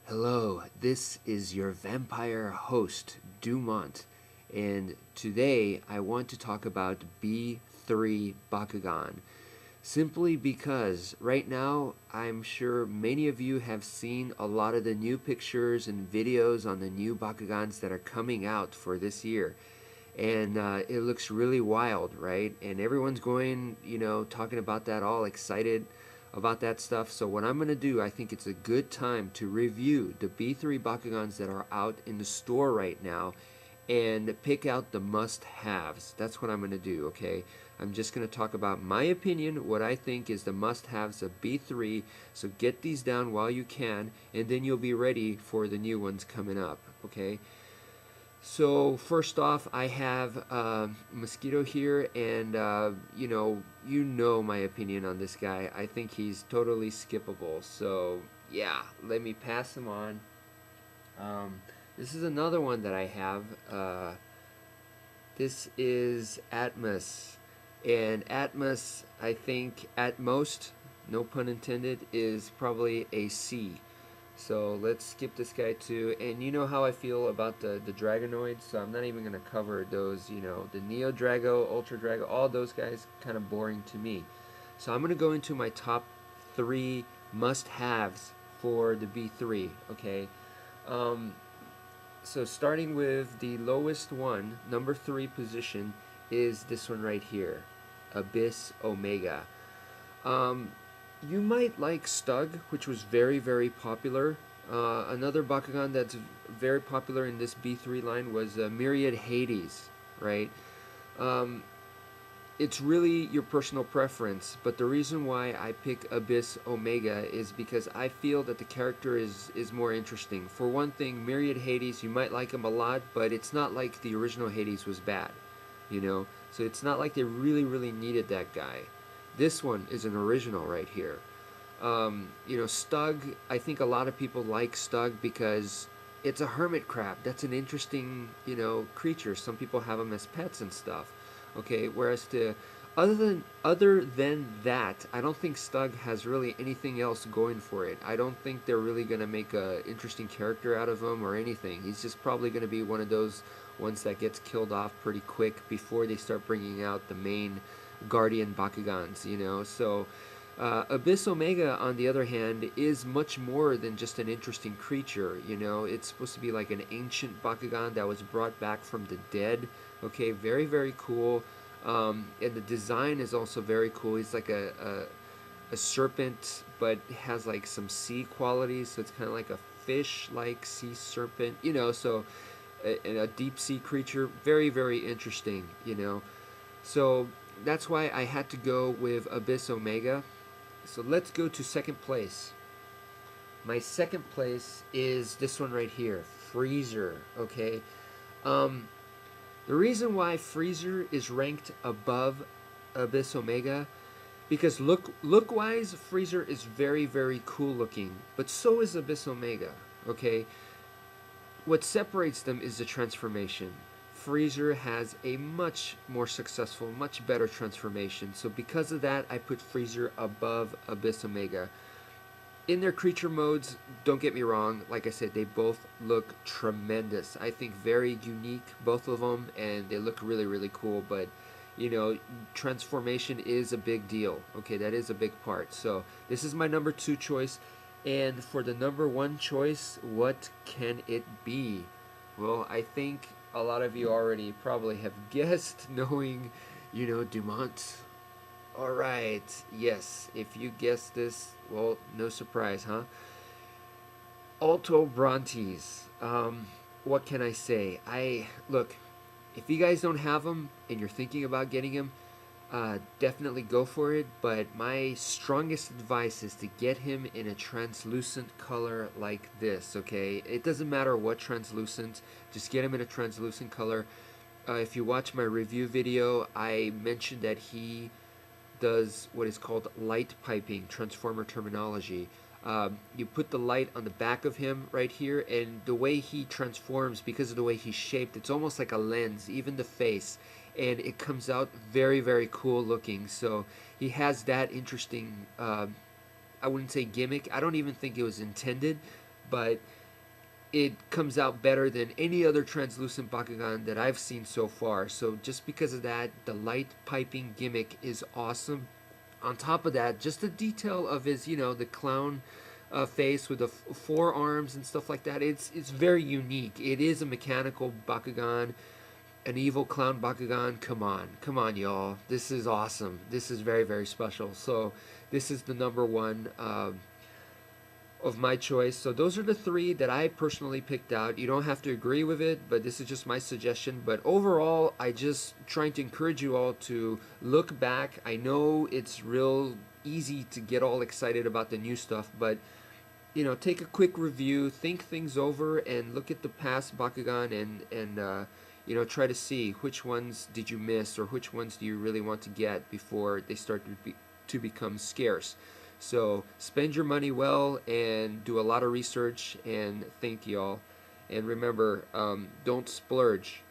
Hello, this is your vampire host, Dumont, and today I want to talk about B3 Bakugan. Simply because right now I'm sure many of you have seen a lot of the new pictures and videos on the new Bakugans that are coming out for this year. And it looks really wild, right? And everyone's going, talking about that, all excited about that stuff. So what I'm going to do, I think it's a good time to review the B3 Bakugans that are out in the store right now and pick out the must-haves. That's what I'm going to do, okay? I'm just going to talk about my opinion, what I think is the must-haves of B3. So get these down while you can, and then you'll be ready for the new ones coming up, okay? So first off, I have Mosquito here, and you know my opinion on this guy. I think he's totally skippable. So yeah, let me pass him on. This is another one that I have. This is Atmos, and Atmos, I think at most, no pun intended, is probably a C. So let's skip this guy too. And you know how I feel about the Dragonoids, so I'm not even going to cover those, the Neo Drago, Ultra Drago, all those guys, kind of boring to me. So I'm going to go into my top 3 must-haves for the B3, okay? So starting with the lowest one, number 3 position, is this one right here, Abyss Omega. You might like Stug, which was very, very popular. Another Bakugan that's very popular in this B3 line was Myriad Hades, right? It's really your personal preference, but the reason why I pick Abyss Omega is because I feel that the character is more interesting. For one thing, Myriad Hades, you might like him a lot, but it's not like the original Hades was bad, So it's not like they really, really needed that guy. This one is an original right here. Stug, I think a lot of people like Stug because it's a hermit crab. That's an interesting, creature. Some people have them as pets and stuff. Okay, whereas other than that, I don't think Stug has really anything else going for it. I don't think they're really going to make a interesting character out of him or anything. He's just probably going to be one of those ones that gets killed off pretty quick before they start bringing out the main Guardian Bakugans, So Abyss Omega, on the other hand, is much more than just an interesting creature, It's supposed to be like an ancient Bakugan that was brought back from the dead. Okay, very, very cool. And the design is also very cool. He's like a serpent, but has like some sea qualities, so it's kind of like a fish-like sea serpent, so a deep sea creature. Very, very interesting, So that's why I had to go with Abyss Omega. So let's go to second place. My second place is this one right here, Freezer, okay? The reason why Freezer is ranked above Abyss Omega, because look-wise, Freezer is very, very cool looking, but so is Abyss Omega, okay? What separates them is the transformation. Freezer has a much more successful, much better transformation. So because of that, I put Freezer above Abyss Omega. In their creature modes, don't get me wrong, like I said, they both look tremendous. I think very unique, both of them, and they look really, really cool. But, transformation is a big deal. Okay, that is a big part. So this is my number 2 choice. And for the number 1 choice, what can it be? Well, I think a lot of you already probably have guessed, knowing, Dumont. Alright, yes, if you guessed this, well, no surprise, huh? Alto Brontes. What can I say? Look, if you guys don't have them and you're thinking about getting them, definitely go for it, but my strongest advice is to get him in a translucent color like this, okay? It doesn't matter what translucent, just get him in a translucent color. If you watch my review video, I mentioned that he does what is called light piping, Transformer terminology. You put the light on the back of him right here, and the way he transforms, because of the way he's shaped, it's almost like a lens, even the face, and it comes out very, very cool looking. So he has that interesting, I wouldn't say gimmick, I don't even think it was intended, but it comes out better than any other translucent Bakugan that I've seen so far. So just because of that, the light piping gimmick is awesome. On top of that, just the detail of his, the clown face with the four arms and stuff like that. It's very unique. It is a mechanical Bakugan, an evil clown Bakugan. Come on, y'all. This is awesome. This is very, very special. So this is the number one of my choice. So those are the three that I personally picked out. You don't have to agree with it, but this is just my suggestion. But overall, I just trying to encourage you all to look back. I know it's real easy to get all excited about the new stuff, but take a quick review, think things over, and look at the past Bakugan, and try to see which ones did you miss, or which ones do you really want to get before they start to become scarce. So spend your money well and do a lot of research, and thank y'all. And remember, don't splurge.